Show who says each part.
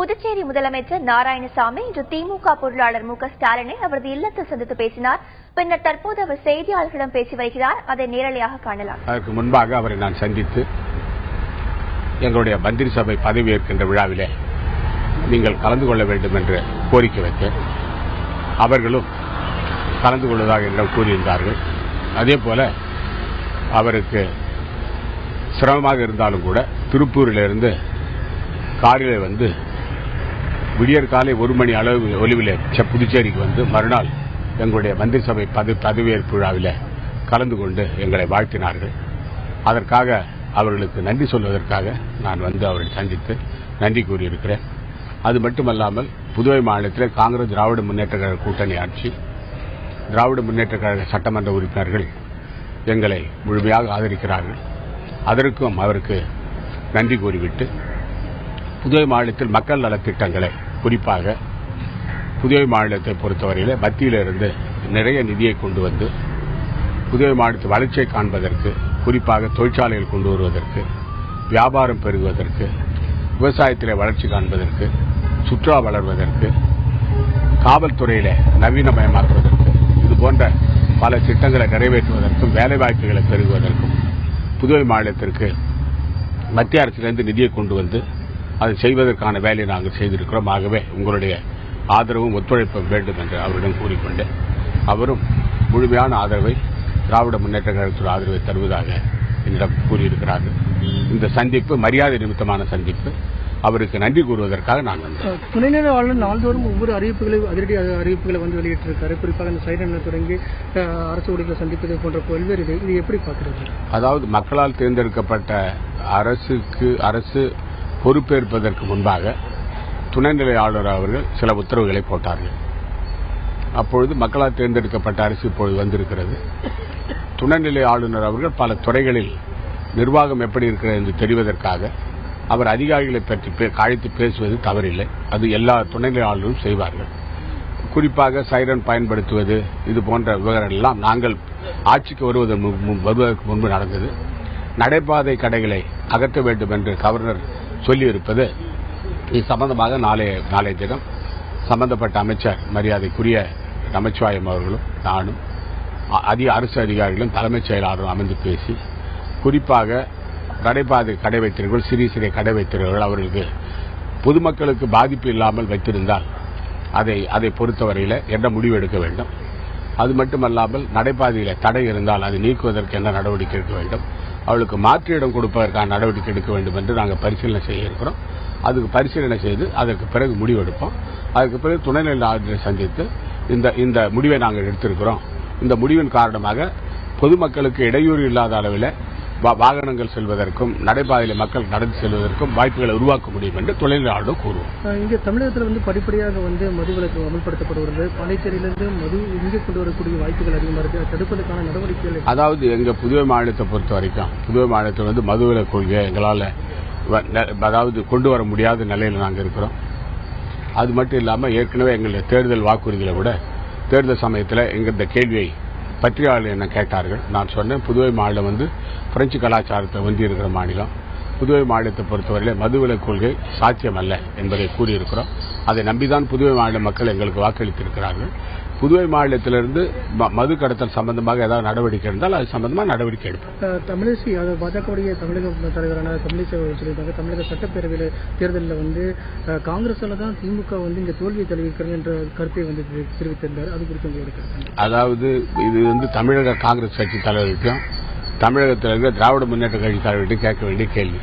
Speaker 1: புதுச்சேரி முதலமைச்சர் நாராயணசாமி இன்று திமுக பொருளாளர் மு க ஸ்டாலினை அவரது இல்லத்தில் சந்தித்து பேசினார். பின்னர் தற்போது அவர் செய்தியாளர்களிடம் பேசி வருகிறார். அதை நேரலையாக காணலாம்.
Speaker 2: அதற்கு முன்பாக அவரை நான் சந்தித்து எங்களுடைய மந்திரி சபை பதவியேற்கின்ற விழாவிலே நீங்கள் கலந்து கொள்ள வேண்டும் என்று கோரிக்கை வைத்தேன். அவர்களும் கலந்து கொள்வதாக என்னிடம் கூறியிருந்தார்கள். அதேபோல அவருக்கு சிரமமாக இருந்தாலும் கூட திருப்பூரிலிருந்து காரிலே வந்து விடியற் காலை 1 மணி அளவு ஒலிவிலே புதுச்சேரிக்கு வந்து மறுநாள் எங்களுடைய மந்திரி சபை பதவியேற்பு விழாவில் கலந்து கொண்டு எங்களை வாழ்த்தினார்கள். அதற்காக அவர்களுக்கு நன்றி சொல்வதற்காக நான் வந்து அவரை சந்தித்து நன்றி கூறியிருக்கிறேன். அது மட்டுமல்லாமல் புதுவை மாநிலத்தில் காங்கிரஸ் திராவிட முன்னேற்ற கழக கூட்டணி ஆட்சி, திராவிட முன்னேற்ற கழக சட்டமன்ற உறுப்பினர்கள் எங்களை முழுமையாக ஆதரிக்கிறார்கள். அதற்கும் அவருக்கு நன்றி கூறிவிட்டு புதுவை மாநிலத்தில் மக்கள் நலத்திட்டங்களை, குறிப்பாக புதுவை மாநிலத்தை பொறுத்தவரையில் மத்தியிலிருந்து நிறைய நிதியை கொண்டு வந்து புதுவை மாநிலத்தில் வளர்ச்சியை காண்பதற்கு, குறிப்பாக தொழிற்சாலைகள் கொண்டு வருவதற்கு, வியாபாரம் பெருகுவதற்கு, விவசாயத்திலே வளர்ச்சி காண்பதற்கு, சுற்றுலா வளர்வதற்கு, காவல்துறையில நவீனமயமாக்குவதற்கு, இதுபோன்ற பல திட்டங்களை நிறைவேற்றுவதற்கும் வேலைவாய்ப்புகளை பெருகுவதற்கும் புதுவை மாநிலத்திற்கு மத்திய அரசிலிருந்து நிதியை கொண்டு வந்து அதை செய்வதற்கான வேலையை நாங்கள் செய்திருக்கிறோம். ஆகவே உங்களுடைய ஆதரவும் ஒத்துழைப்பும் வேண்டும் என்று அவரிடம் கூறிக்கொண்டு அவரும் முழுமையான ஆதரவை, திராவிட முன்னேற்ற கழகத்துடைய ஆதரவை தருவதாக என்னிடம் கூறியிருக்கிறார்கள். இந்த சந்திப்பு மரியாதை நிமித்தமான சந்திப்பு. அவருக்கு நன்றி கூறுவதற்காக நான் வந்தேன்.
Speaker 3: துணைநிலை ஆளுநர் நாள்தோறும் ஒவ்வொரு அதிரடி அறிவிப்புகளை வந்து வெளியிட்டிருக்காரு. குறிப்பாக இந்த சைரன் தொடங்கி அரசு ஊழியர்களை சந்திப்பது போன்ற பல்வேறு இது எப்படி பார்க்கிறது?
Speaker 2: அதாவது மக்களால் தேர்ந்தெடுக்கப்பட்ட அரசு பொறுப்பேற்பதற்கு முன்பாக துணைநிலை ஆளுநர் அவர்கள் சில உத்தரவுகளை போட்டார்கள். அப்பொழுது மக்களால் தேர்ந்தெடுக்கப்பட்ட அரசு இப்பொழுது வந்திருக்கிறது. துணைநிலை ஆளுநர் அவர்கள் பல துறைகளில் நிர்வாகம் எப்படி இருக்கிறது என்று தெரிவதற்காக அவர் அதிகாரிகளை பற்றி அழைத்து பேசுவது தவறில்லை. அது எல்லா துணைநிலை ஆளுநரும் செய்வார்கள். குறிப்பாக சைரன் பயன்படுத்துவது, இது போன்ற விவகாரங்கள் எல்லாம் நாங்கள் ஆட்சிக்கு வருவதற்கு முன்பு நடந்தது. நடைபாதை கடைகளை அகற்ற வேண்டும் என்று கவர்னர் சொல்லியிருப்பது, இது சம்பந்தமாக நாளைய தினம் சம்பந்தப்பட்ட அமைச்சர் மரியாதைக்குரிய நமச்சிவாயம் அவர்களும் நானும் அரசு அதிகாரிகளும் தலைமைச் செயலாளரும் அமர்ந்து பேசி, குறிப்பாக நடைபாதை கடை வைத்திருக்கிறவர்கள், சிறிய கடை வைத்திருக்கிறவர்கள் அவர்களுக்கு பொதுமக்களுக்கு பாதிப்பு இல்லாமல் வைத்திருந்தால் அதை பொறுத்தவரையில் என்ன முடிவு எடுக்க வேண்டும். அது மட்டுமல்லாமல் நடைபாதையில் தடை இருந்தால் அதை நீக்குவதற்கு என்ன நடவடிக்கை எடுக்க வேண்டும், அவளுக்கு மாற்று இடம் கொடுப்பதற்கான நடவடிக்கை எடுக்க வேண்டும் என்று நாங்கள் பரிசீலனை செய்ய இருக்கிறோம். அதுக்கு பரிசீலனை செய்து அதற்கு பிறகு முடிவெடுப்போம். அதற்கு பிறகு துணைநிலை ஆளுநரை சந்தித்து இந்த முடிவை நாங்கள் எடுத்திருக்கிறோம். இந்த முடிவின் காரணமாக பொதுமக்களுக்கு இடையூறு இல்லாத அளவில் வாகனங்கள் செல்வதற்கும் நடைபாதையில் மக்கள் நடந்து செல்வதற்கும் வாய்ப்புகளை உருவாக்க முடியும் என்று துணைநிலை ஆளுநர் கூறுவோம்.
Speaker 3: இங்கே தமிழகத்தில் வந்து படிப்படியாக வந்து மதுவிலக்கு அமல்படுத்தப்படுகிறது. பாண்டிச்சேரியிலிருந்து மது இங்கே கொண்டு வரக்கூடிய வாய்ப்புகள் அதிகமாக இருக்கு. தடுப்பதற்கான நடவடிக்கைகள்,
Speaker 2: அதாவது எங்க புதுவை மாநிலத்தை பொறுத்த வரைக்கும் புதுவை மாநிலத்தில் வந்து மதுவிலக்கு கொள்கையை எங்களால் கொண்டு வர முடியாத நிலையில் நாங்கள் இருக்கிறோம். அது மட்டும் இல்லாமல் ஏற்கனவே எங்களுடைய தேர்தல் வாக்குறுதிகளை விட தேர்தல் சமயத்தில் இந்த கேள்வியை பத்திரிகையாளர்கள் என்ன கேட்டார்கள். நான் சொன்னேன், புதுவை மாநிலம் வந்து பிரெஞ்சு கலாச்சாரத்தை ஒன்றி இருக்கிற மாநிலம். புதுவை மாநிலத்தை பொறுத்தவரையிலே மதுவிலக்கு கொள்கை சாத்தியம் அல்ல என்பதை கூறியிருக்கிறோம். அதை நம்பிதான் புதுவை மாநில மக்கள் எங்களுக்கு வாக்களித்திருக்கிறார்கள். புதுவை மாநிலத்திலிருந்து மது கடத்தல் சம்பந்தமாக ஏதாவது நடவடிக்கை இருந்தால் அது சம்பந்தமாக நடவடிக்கை எடுப்போம்.
Speaker 3: தமிழிசை, பாஜகவுடைய தமிழக தலைவரான தமிழிசை சொல்லியிருக்காங்க, தமிழக சட்டப்பேரவையில் தேர்தலில் வந்து காங்கிரஸால தான் திமுக வந்து இங்கே தோல்வியை தழுவிக்கிறது என்ற கருத்தை வந்து தெரிவித்திருந்தார். அது குறித்து உங்களுடைய கருத்து?
Speaker 2: அதாவது இது வந்து தமிழக காங்கிரஸ் கட்சி தலைவருக்கும் தமிழகத்தில் இருக்கிற திராவிட முன்னேற்ற கட்சி தலைவர்கிட்டையும் கேட்க வேண்டிய கேள்வி.